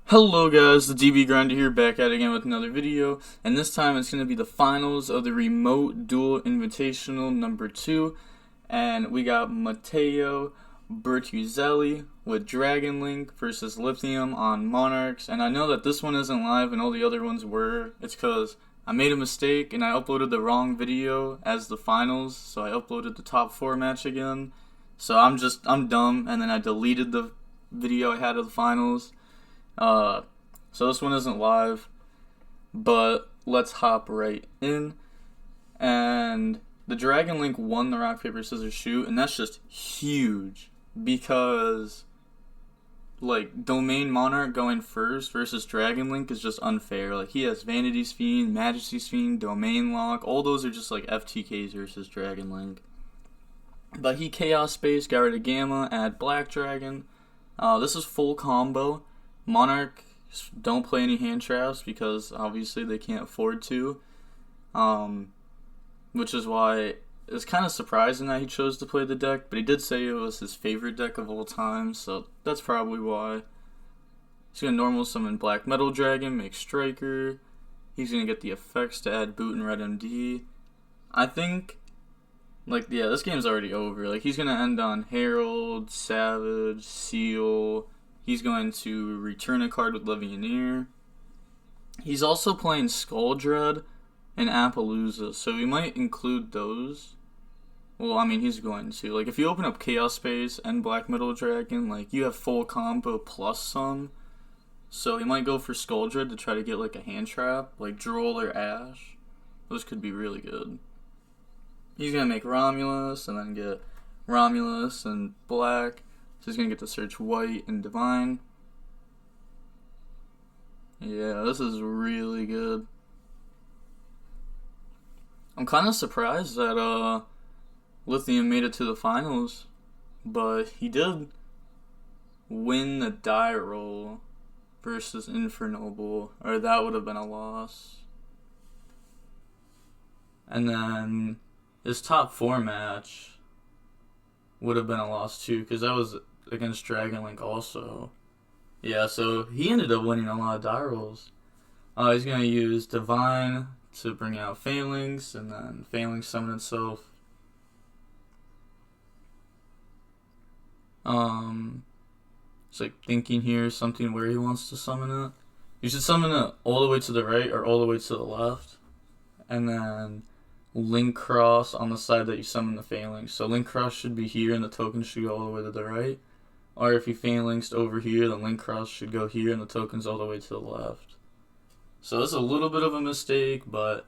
Hello guys, the DB Grinder here, back at it again with another video, and this time it's going to be the finals of the Remote Duel Invitational number 2, and we got Matteo Bertuzzelli with Dragon Link versus Lithium on Monarchs, and I know that this one isn't live and all the other ones were. It's because I made a mistake and I uploaded the wrong video as the finals, so I uploaded the top 4 match again, so I'm dumb, and then I deleted the video I had of the finals. So this one isn't live, but let's hop right in. And the Dragon Link won the rock, paper, scissors, shoot, and that's just huge because, like, Domain Monarch going first versus Dragon Link is just unfair. Like, he has Vanity's Fiend, Majesty's Fiend, Domain Lock, all those are just like FTKs versus Dragon Link. But he Chaos Space, got rid of Gamma, add Black Dragon. This is full combo. Monarch don't play any hand traps because obviously they can't afford to, which is why it's kind of surprising that he chose to play the deck, but he did say it was his favorite deck of all time, so that's probably why. He's going to normal summon Black Metal Dragon, make Striker. He's going to get the effects to add Boot and Red MD. I think, this game's already over. Like, he's going to end on Herald, Savage, Seal. He's going to return a card with Legionnaire. He's also playing Skull Dread and Appaloosa, so we might include those. Well, I mean, he's going to. Like, if you open up Chaos Space and Black Metal Dragon, like, you have full combo plus some. So he might go for Skull Dread to try to get, like, a hand trap, like Droll or Ash. Those could be really good. He's going to make Romulus and then get Romulus and Black. So he's going to get to search White and Divine. Yeah, this is really good. I'm kind of surprised that Lithium made it to the finals, but he did win the die roll versus Infernoble, or that would have been a loss. And then his top 4 match would have been a loss too, because that was against Dragon Link also. Yeah, so he ended up winning a lot of die rolls. He's going to use Divine to bring out Phalanx, and then Phalanx summon itself. It's like thinking here something where he wants to summon it. You should summon it all the way to the right or all the way to the left, and then Link Cross on the side that you summon the Phalanx. So Link Cross should be here and the token should go all the way to the right. Or if you Phalanxed over here, then Link Cross should go here and the token's all the way to the left. So that's a little bit of a mistake, but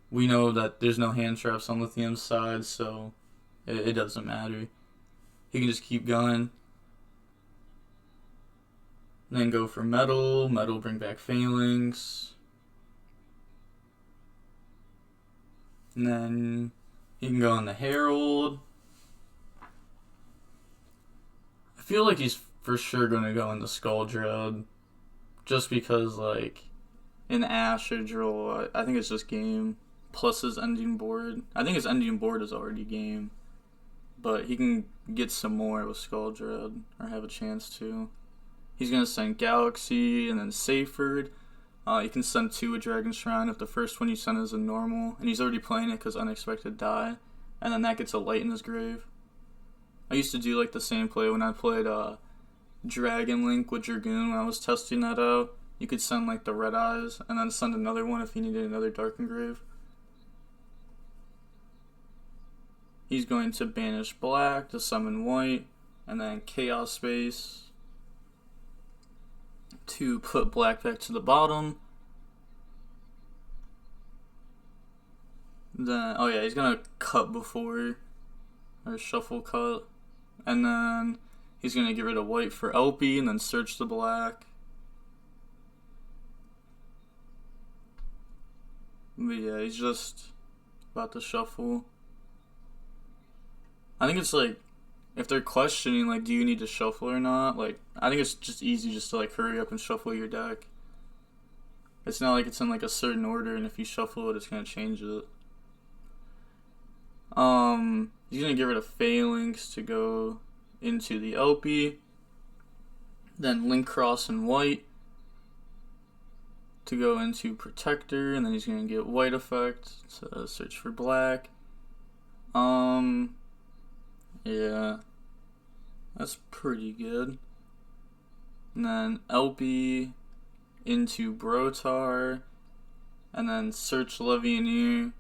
we know that there's no hand traps on Lithium's side, so it doesn't matter. He can just keep going. Then go for Metal. Metal bring back Phalanx. And then he can go on the Herald. I feel like he's for sure going to go in the Skull Dread. Just because, like, in Ash or Droll, I think it's just game. Plus his ending board. I think his ending board is already game. But he can get some more with Skull Dread, or have a chance to. He's going to send Galaxy and then Seyfried. You can send 2 with Dragon Shrine if the first one you send is a normal, and he's already playing it because Unexpected die, and then that gets a light in his grave. I used to do like the same play when I played Dragon Link with Dragoon when I was testing that out. You could send like the Red Eyes, and then send another one if you needed another Dark Engrave. He's going to banish Black to summon White, and then Chaos Space to put Black back to the bottom. Then, oh yeah, he's gonna cut before, or shuffle cut. And then he's gonna get rid of White for LP and then search the Black. But yeah, he's just about to shuffle. I think it's like, if they're questioning, like, do you need to shuffle or not? Like, I think it's just easy just to, like, hurry up and shuffle your deck. It's not like it's in, like, a certain order, and if you shuffle it, it's going to change it. He's going to get rid of Phalanx to go into the LP. Then Link Cross and White. to go into Protector, and then he's going to get white effect to search for black. Yeah, that's pretty good. And then LP into Brotar, and then search Levianeer,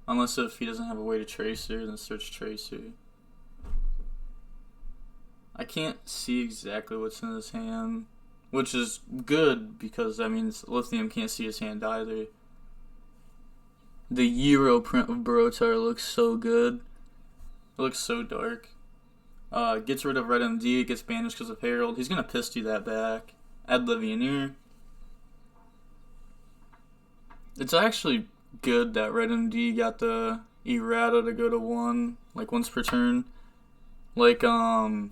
unless if he doesn't have a way to Tracer, then search Tracer. I can't see exactly what's in his hand, which is good because that means Lithium can't see his hand either. The Euro print of Brotar looks so good. It looks so dark. Gets rid of Red MD, gets banished because of Herald. He's going to Pisty that back. Add Levianeer. It's actually good that Red MD got the errata to go to 1, like once per turn. Like, I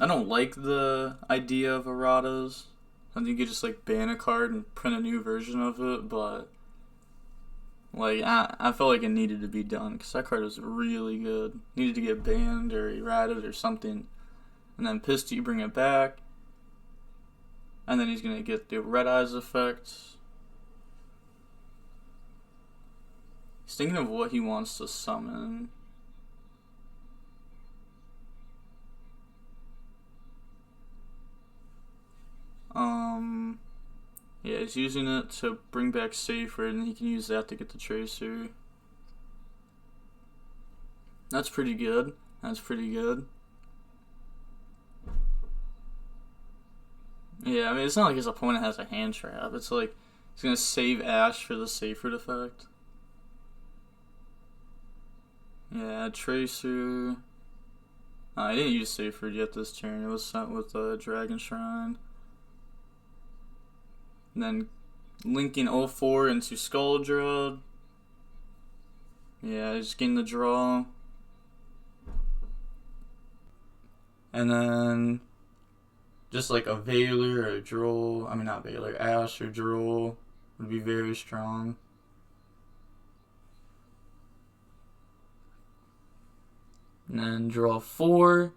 don't like the idea of erratas. I think you could just like ban a card and print a new version of it, but like I felt like it needed to be done because that card was really good. Needed to get banned or errated or something, and then Pisty, bring it back, and then he's gonna get the Red Eyes effect. He's thinking of what he wants to summon. Yeah, he's using it to bring back Safer, and he can use that to get the Tracer. That's pretty good. That's pretty good. Yeah, I mean, it's not like his opponent has a hand trap. It's like he's gonna save Ash for the Safer effect. Yeah, Tracer. I didn't use Safer yet this turn. It was sent with Dragon Shrine. And then linking 04 into Skuldred. Yeah, just getting the draw. And then just like a Veiler or a Droll. I mean, not Veiler, Ash or Droll would be very strong. And then draw 4.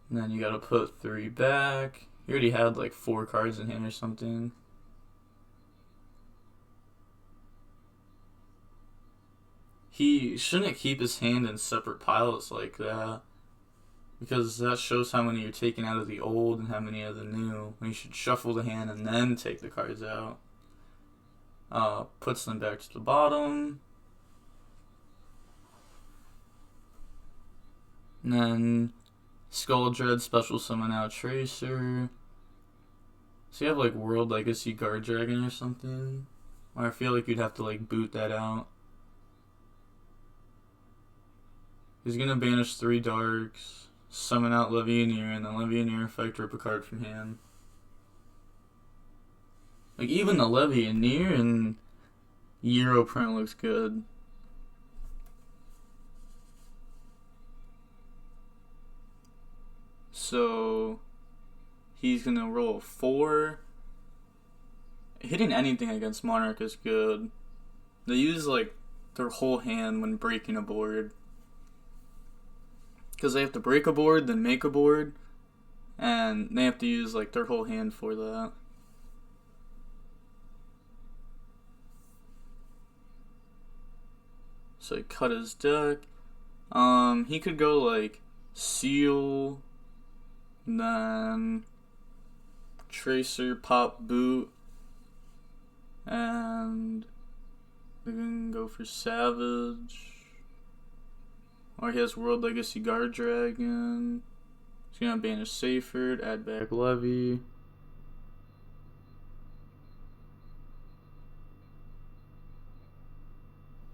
And then you gotta put 3 back. You already had like 4 cards in hand or something. He shouldn't keep his hand in separate piles like that, because that shows how many you're taking out of the old and how many of the new. You should shuffle the hand and then take the cards out. Puts them back to the bottom. And then Skuldred, special summon out Tracer. So you have like World Legacy Guard Dragon or something. Or I feel like you'd have to like boot that out. He's gonna banish 3 darks, summon out Levianeer, and then Levianeer effect, rip a card from hand. Like, even the Levianeer and Euro print looks good. So he's gonna roll 4. Hitting anything against Monarch is good. They use like their whole hand when breaking a board, because they have to break a board, then make a board, and they have to use like their whole hand for that. So he cut his deck. He could go like Seal, then Tracer, pop, boot, and we can go for Savage. Or he has World Legacy Guard Dragon. He's gonna banish Seyfert, add back Levy.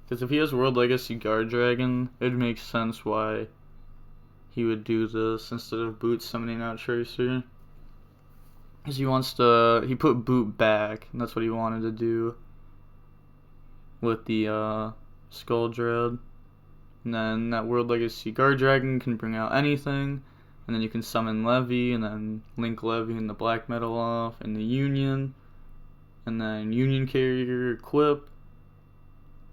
Because if he has World Legacy Guard Dragon, it makes sense why he would do this instead of boot summoning out Tracer. Because he put boot back, and that's what he wanted to do with the Skuldred. And then that World Legacy Guard Dragon can bring out anything, and then you can summon Levy, and then link Levy and the Black Metal off, and the Union, and then Union Carrier equip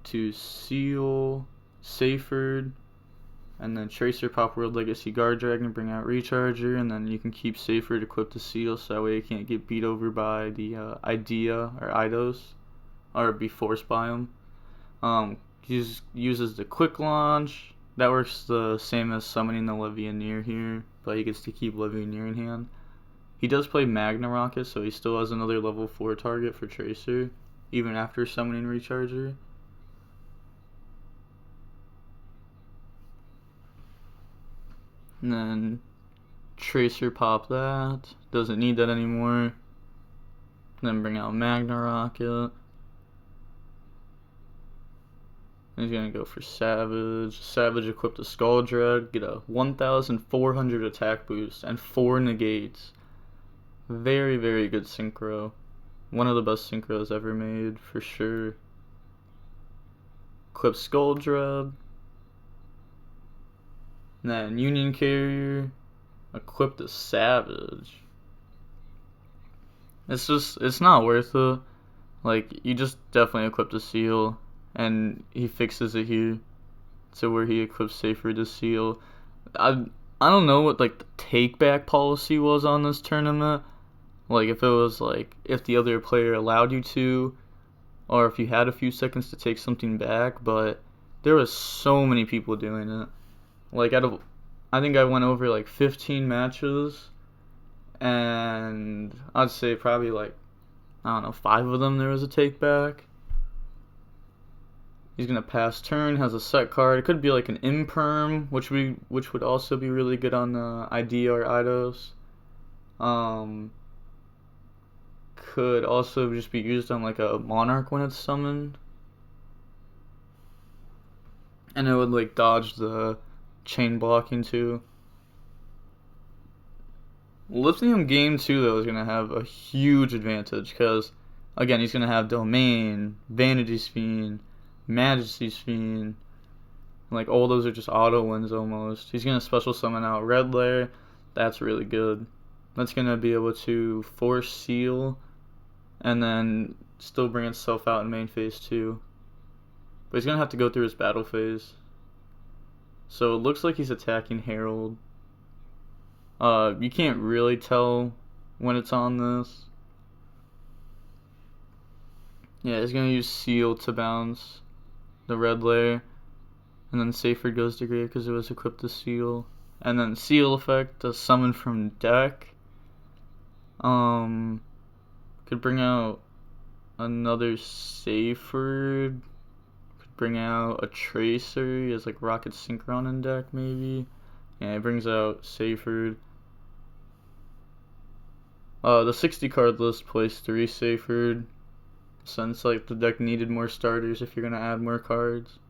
to Seal, Seyfert, And then Tracer, pop World Legacy Guard Dragon, bring out Recharger, and then you can keep Safer to equip the Seal, so that way you can't get beat over by the Idea or Eidos, or be forced by them. Uses the Quick Launch. That works the same as summoning the Levianeer here, but he gets to keep Levianeer in hand. He does play Magna Rocket, so he still has another level 4 target for Tracer, even after summoning Recharger. And then Tracer, pop that. Doesn't need that anymore. Then bring out Magna Rocket. He's gonna go for Savage. Savage, equip the Skull Dread, get a 1,400 attack boost and 4 negates. Very, very good synchro. One of the best synchros ever made, for sure. Equip Skull Dread. And then Union Carrier. Equip the Savage. It's not worth it. Like, you just definitely equip the Seal, and he fixes it here to where he equips Safer to Seal. I don't know what like the take back policy was on this tournament. Like if it was like if the other player allowed you to, or if you had a few seconds to take something back, but there was so many people doing it. Like I think I went over like 15 matches, and I'd say probably like, I don't know, 5 of them there was a take back. He's gonna pass turn, has a set card. It could be like an Imperm, which would also be really good on the Idea or Eidos. Could also just be used on like a Monarch when it's summoned, and it would like dodge the chain blocking too. Lithium game 2 though is gonna have a huge advantage because again he's gonna have Domain, Vanity's Fiend, Majesty's Fiend. Like all those are just auto wins almost. He's gonna special summon out Red Lair. That's really good. That's gonna be able to force Seal and then still bring itself out in main phase 2. But he's gonna have to go through his battle phase. So it looks like he's attacking Herald. You can't really tell when it's on this. Yeah, he's gonna use Seal to bounce the Red Lair, and then Safer goes to grave because it was equipped to Seal, and then Seal effect to summon from deck. Could bring out another Safer. Could bring out a Tracer. He has like Rocket Synchron in deck maybe. Yeah, it brings out Safer. The 60 card list plays 3 Safer, since like the deck needed more starters if you're gonna add more cards.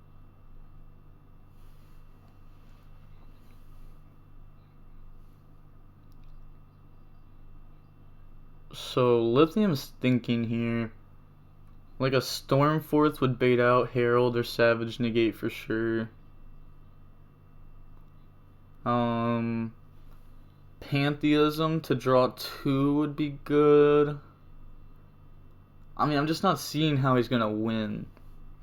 So Lithium's thinking here, like a Stormforth would bait out Herald or Savage Negate for sure. Pantheism to draw 2 would be good. I mean, I'm just not seeing how he's gonna win,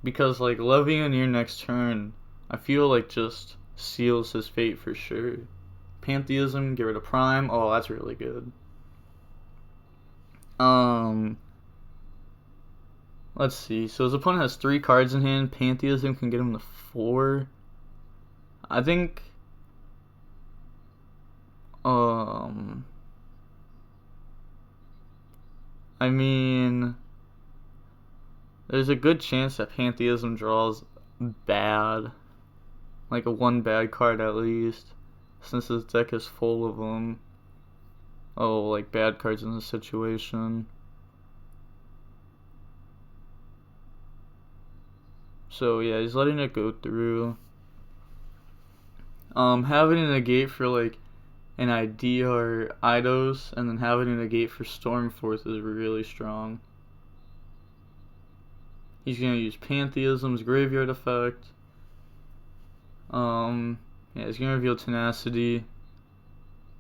because like Levianeer next turn, I feel like just seals his fate for sure. Pantheism, get rid of Prime. Oh, that's really good. Let's see. So his opponent has 3 cards in hand. Pantheism can get him to 4. I think. I mean, there's a good chance that Pantheism draws bad, like a 1 bad card at least, since his deck is full of them. Oh, like bad cards in this situation. So yeah, he's letting it go through. Having a negate for like an Idea or Eidos, and then having a negate for Stormforth is really strong. He's gonna use Pantheism's graveyard effect. Yeah, he's gonna reveal Tenacity.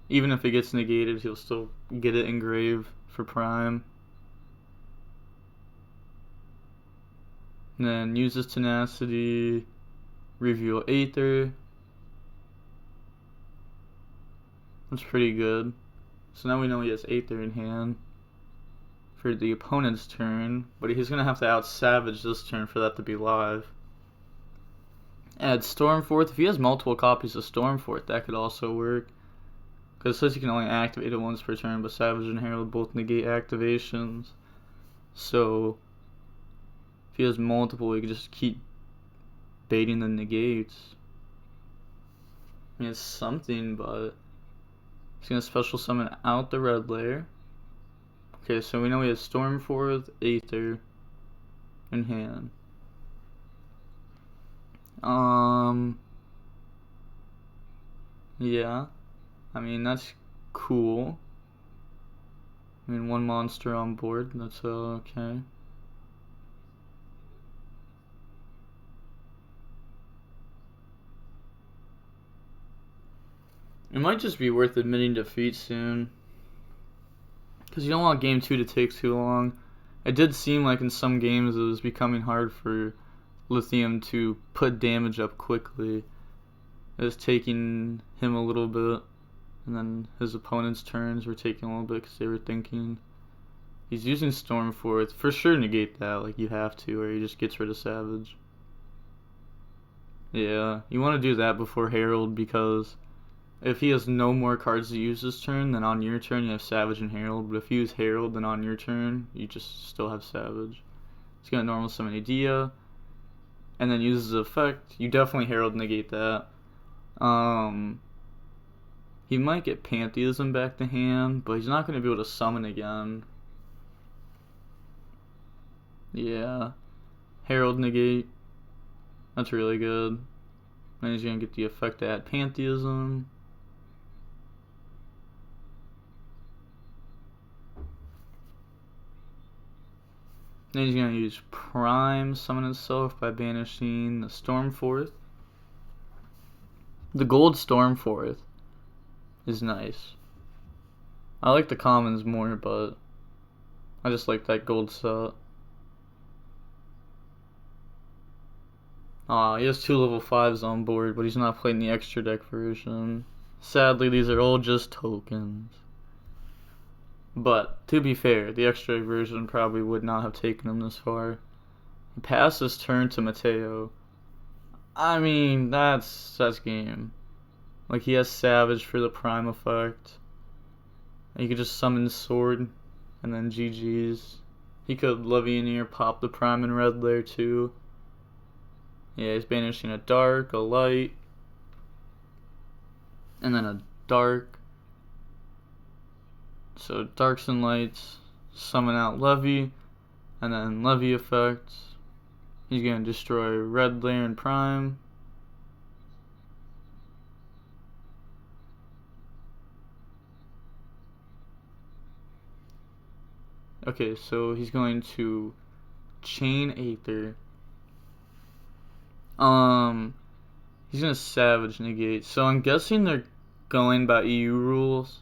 Even if it gets negated, he'll still get it engrave for Prime. And then uses Tenacity, reveal Aether. That's pretty good. So now we know he has Aether in hand for the opponent's turn, but he's going to have to out-savage this turn for that to be live. Add Stormforth. If he has multiple copies of Stormforth, that could also work. Because it says you can only activate it once per turn, but Savage and Herald both negate activations. So, if he has multiple, he can just keep baiting the negates. I mean, it's something, but he's going to special summon out the red layer. Okay, so we know he has Stormforth, Aether in hand. Yeah. I mean, that's cool. I mean, one monster on board, that's okay. It might just be worth admitting defeat soon, because you don't want game 2 to take too long. It did seem like in some games it was becoming hard for Lithium to put damage up quickly. It was taking him a little bit, and then his opponent's turns were taking a little bit because they were thinking. He's using Stormforth. For sure negate that, like you have to, or he just gets rid of Savage. Yeah, you want to do that before Herald, because if he has no more cards to use this turn, then on your turn you have Savage and Herald. But if you use Herald, then on your turn you just still have Savage. He's going to normal summon Idea, and then uses the effect. You definitely Herald negate that. He might get Pantheism back to hand, but he's not going to be able to summon again. Yeah. Herald negate. That's really good. Then he's going to get the effect to add Pantheism. Then he's going to use Prime summon himself by banishing the Stormforth. The gold Stormforth is nice. I like the commons more, but I just like that gold set. He has 2 level 5s on board, but he's not playing the extra deck version. Sadly, these are all just tokens. But, to be fair, the extra deck version probably would not have taken him this far. He passed his turn to Mateo. I mean, that's game. Like, he has Savage for the Prime effect. He could just summon Sword, and then GG's. He could Levianeer, pop the Prime and red layer too. Yeah, he's banishing a dark, a light, and then a dark. So darks and lights, summon out Levy, and then Levy effects. He's going to destroy red layer and Prime. Okay, so he's going to chain Aether. He's gonna Savage negate. So I'm guessing they're going by EU rules.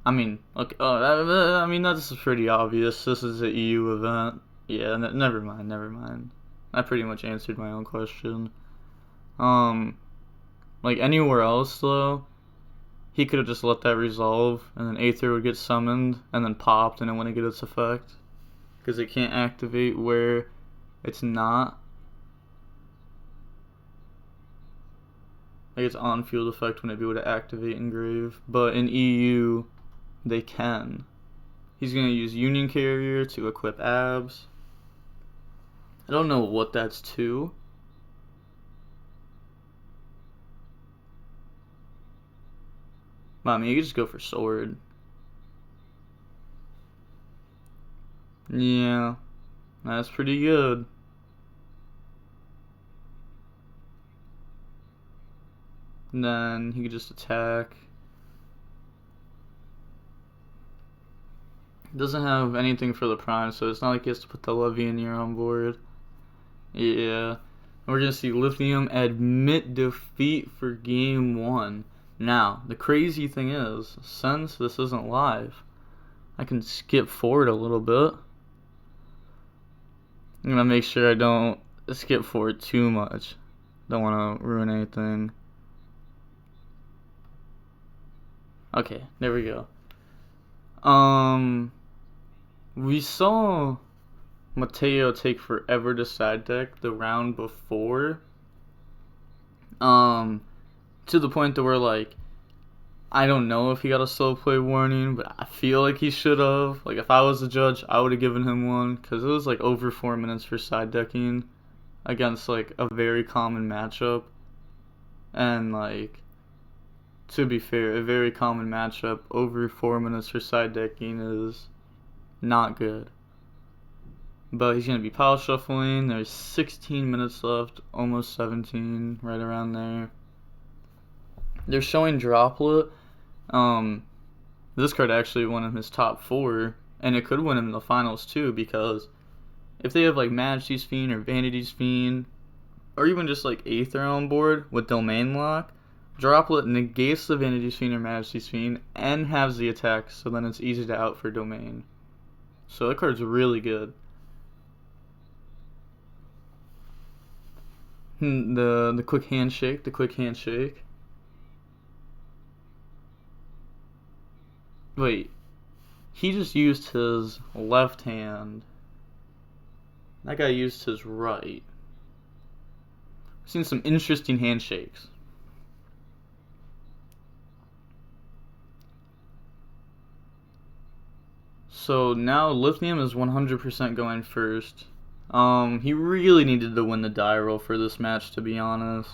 I mean, okay. I mean that's pretty obvious. This is an EU event. Yeah, never mind. I pretty much answered my own question. Like anywhere else though, he could have just let that resolve, and then Aether would get summoned, and then popped, and it wouldn't get its effect, because it can't activate where it's not. Like, it's on-field effect when it be able to activate Engrave. But in EU, they can. He's going to use Union Carrier to equip Abs. I don't know what that's to. I mean, you could just go for Sword. Yeah, that's pretty good. And then he could just attack. Doesn't have anything for the Prime, so it's not like he has to put the Levianeer on board. Yeah. We're going to see Lithium admit defeat for game 1. Now, the crazy thing is, since this isn't live, I can skip forward a little bit. I'm going to make sure I don't skip forward too much. Don't want to ruin anything. Okay, there we go. We saw Mateo take forever to side deck the round before. To the point that we're like, I don't know if he got a slow play warning, but I feel like he should have. Like, if I was the judge, I would have given him one, because it was like over 4 minutes for side decking against like a very common matchup. And like, to be fair, a very common matchup over 4 minutes for side decking is not good. But he's going to be power shuffling. There's 16 minutes left, almost 17, right around there. They're showing Droplet. This card actually won him his top 4, and it could win him the finals too, because if they have like Majesty's Fiend or Vanity's Fiend, or even just like Aether on board with Domain Lock, Droplet negates the Vanity's Fiend or Majesty's Fiend and has the attack, so then it's easy to out for Domain. So that card's really good. The quick handshake. Wait, he just used his left hand. That guy used his right. I've seen some interesting handshakes. So now Lithium is 100% going first. He really needed to win the die roll for this match, to be honest.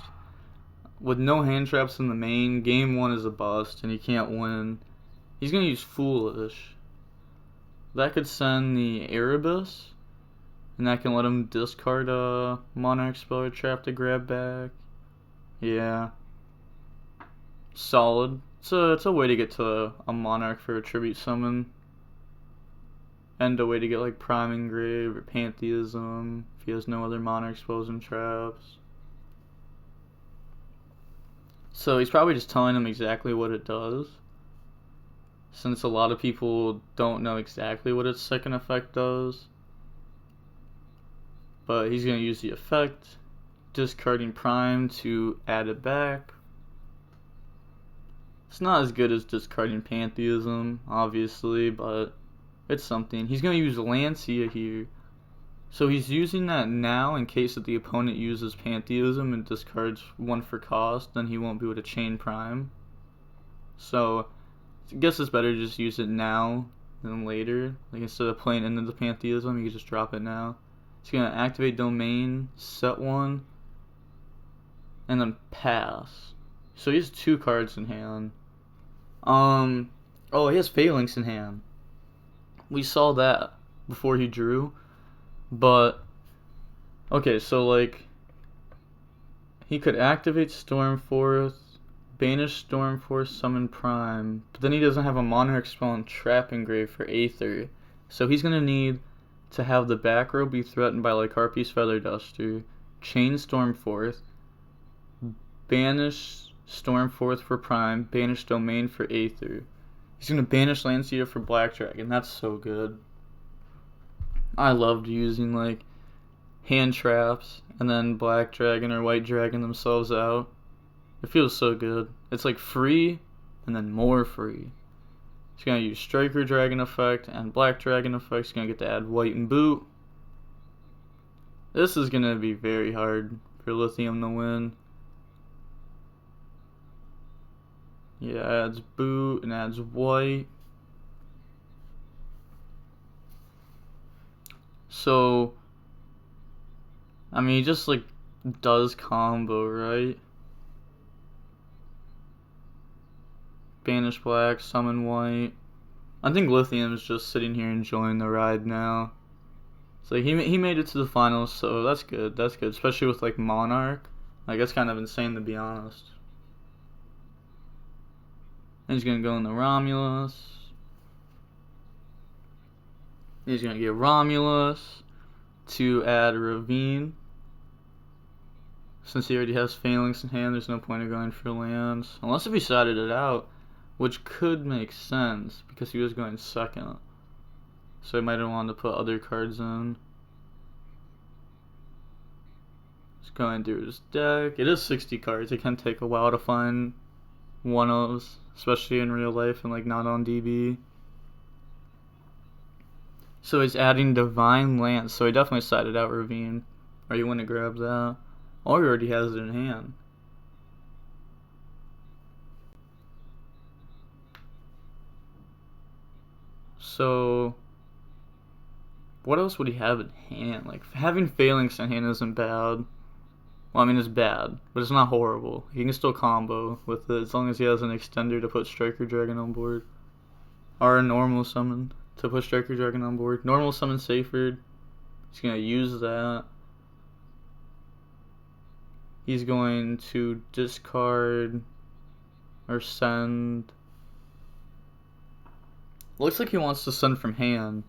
With no hand traps in the main, game 1 is a bust, and he can't win. He's going to use Foolish. That could send the Erebus, and that can let him discard a Monarch spell or trap to grab back. Yeah. Solid. It's a way to get to a Monarch for a tribute summon. And a way to get like Prime Engrave or Pantheism if he has no other Monarch spells and traps. So he's probably just telling him exactly what it does, since a lot of people don't know exactly what its second effect does. But he's going to use the effect, discarding Prime to add it back. It's not as good as discarding Pantheism, obviously, but it's something. He's going to use Lancia here. So he's using that now in case that the opponent uses Pantheism and discards 1 for cost, then he won't be able to chain Prime. So I guess it's better to just use it now than later. Like, instead of playing into the Pantheism, you can just drop it now. He's going to activate Domain, set 1, and then pass. So he has 2 cards in hand. Oh, he has Phalanx in hand. We saw that before he drew. But, okay, so like, he could activate Stormforce, banish Stormforce, summon Prime, but then he doesn't have a Monarch spell and Trap Engrave for Aether. So he's going to need to have the back row be threatened by like Harpy's Feather Duster, chain Stormforce, banish Stormforce for Prime, banish Domain for Aether. He's going to banish Lancia for Black Dragon. That's so good. I loved using like hand traps and then Black Dragon or White Dragon themselves out. It feels so good. It's like free and then more free. He's going to use Striker Dragon effect and Black Dragon effect. He's going to get to add White and Boot. This is going to be very hard for Lithium to win. Yeah, adds Boot and adds White. So, I mean, he just like does combo, right? Banish Black, summon White. I think Lithium's just sitting here enjoying the ride now. So he made it to the finals, so that's good. That's good, especially with like Monarch. Like, that's kind of insane, to be honest. And he's gonna go in the Romulus. He's gonna get Romulus to add Ravine. Since he already has Phalanx in hand, there's no point of going for lands. Unless if he sided it out, which could make sense because he was going second. So he might have wanted to put other cards in. Just going through his deck. It is 60 cards. It can take a while to find one-ofs. especially in real life and like not on DB. So he's adding Divine Lance, so he definitely sided out Ravine. Or you want to grab that. Or he already has it in hand. So what else would he have in hand? Like, having Phalanx in hand isn't bad. Well, I mean, it's bad, but it's not horrible. He can still combo with it as long as he has an extender to put Striker Dragon on board. Or a normal summon to put Striker Dragon on board. Normal summon Seyfried. He's going to use that. He's going to discard or send. Looks like he wants to send from hand.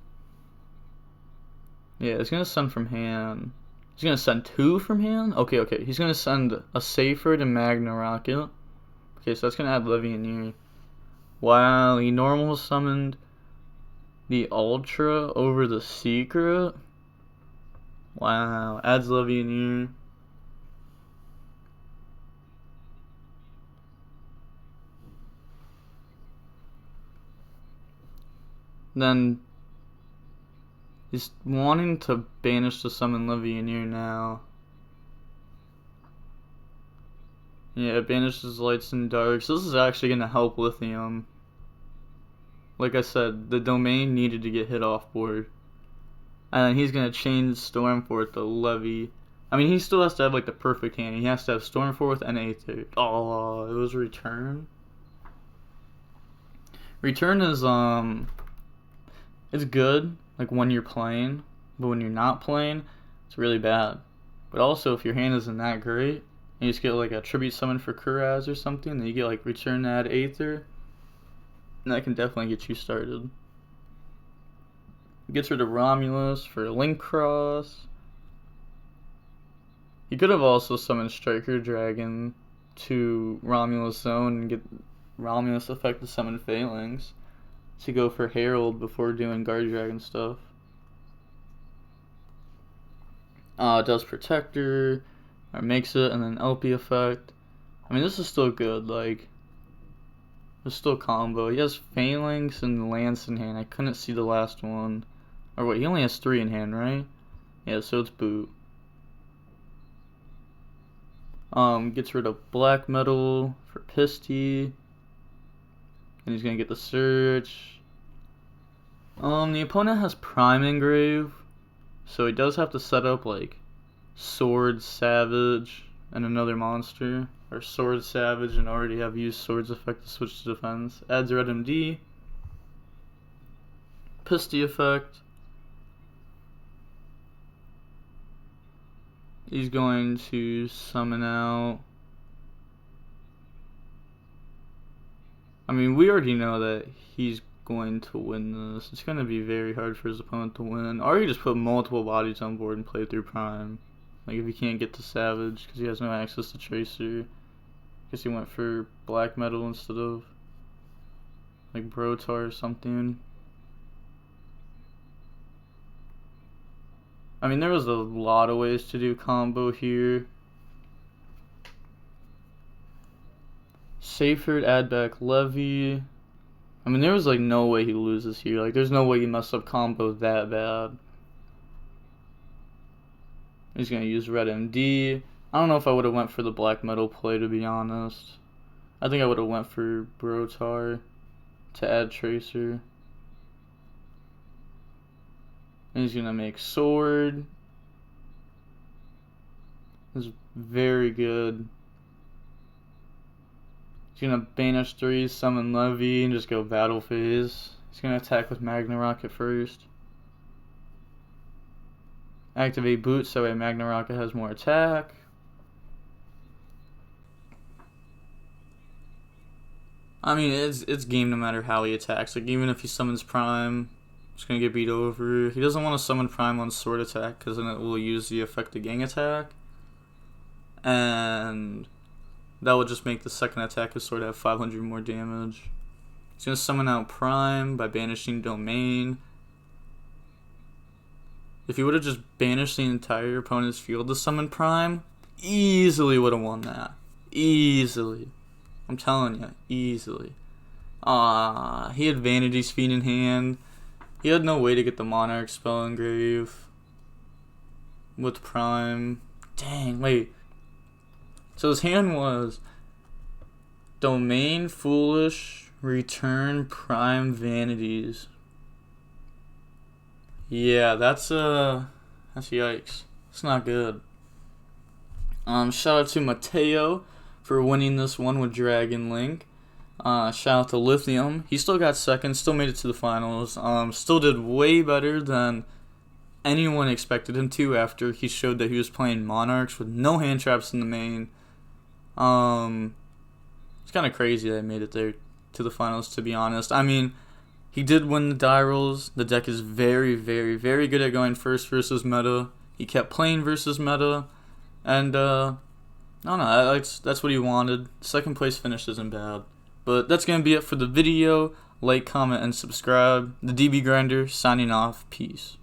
Yeah, he's going to send from hand. He's going to send 2 from hand? Okay. He's going to send a Seyfried and Magna Rocket. Okay, so that's going to add Levianeer. Wow, he normal summoned the Ultra over the Secret. Wow, adds Levianeer. Then he's wanting to banish to summon Levianeer now. Yeah, it banishes lights and darks. This is actually going to help Lithium. Like I said, the domain needed to get hit off board. And then he's going to change Stormforth to Levy. I mean, he still has to have like the perfect hand. He has to have Stormforth and Aether. Oh, it was Return. Return is, it's good, like when you're playing. But when you're not playing, it's really bad. But also, if your hand isn't that great, and you just get like a tribute summon for Kuraz or something, then you get like Return to add Aether. And that can definitely get you started. Gets rid of Romulus for Link Cross. He could have also summoned Striker Dragon to Romulus Zone and get Romulus effect to summon Phalanx to go for Herald before doing Guard Dragon stuff. It does Protector, or makes it, and then LP effect. I mean, this is still good, like, it's still combo. He has Phalanx and Lance in hand. I couldn't see the last one. Or wait, he only has 3 in hand, right? Yeah, so it's boot. Gets rid of Black Metal for Pisty. And he's gonna get the Search. The opponent has Prime Engrave, so he does have to set up like Sword Savage and another monster. Or Sword Savage and already have used Sword's effect to switch to defense. Adds Red MD. Pisty effect. He's going to summon out. I mean, we already know that he's going to win this. It's going to be very hard for his opponent to win. Or he just put multiple bodies on board and play through Prime. Like if he can't get to Savage because he has no access to Tracer. Guess he went for Black Metal instead of like Brotar or something. I mean, there was a lot of ways to do combo here. Seyfried, add back Levy. I mean, there was like no way he loses here. Like, there's no way he messed up combo that bad. He's gonna use Red MD. I don't know if I would have went for the Black Metal play, to be honest. I think I would have went for Brotar to add Tracer. And he's gonna make Sword. This is very good. He's gonna banish 3, summon Levy, and just go battle phase. He's gonna attack with Magna Rocket first. Activate Boot so that Magna Rocket has more attack. I mean, it's game no matter how he attacks. Like, even if he summons Prime, it's gonna get beat over. He doesn't want to summon Prime on Sword attack because then it will use the effect of Gang attack. And that will just make the second attack of Sword have 500 more damage. He's gonna summon out Prime by banishing Domain. If he would have just banished the entire opponent's field to summon Prime, easily would have won that. Easily. I'm telling you, easily. He had Vanity's Fiend in hand. He had no way to get the Monarch spell engrave with Prime. Dang, wait. So his hand was Domain, Foolish, Return, Prime, Vanities. Yeah, that's yikes. It's not good. Shout out to Mateo for winning this one with Dragon Link. Shout out to Lithium. He still got second, still made it to the finals. Still did way better than anyone expected him to after he showed that he was playing Monarchs with no hand traps in the main. It's kind of crazy that he made it there to the finals, to be honest. I mean, he did win the die rolls. The deck is very, very, very good at going first versus meta. He kept playing versus meta. And, I don't know, that's what he wanted. Second place finish isn't bad. But that's going to be it for the video. Like, comment, and subscribe. The DB Grinder signing off. Peace.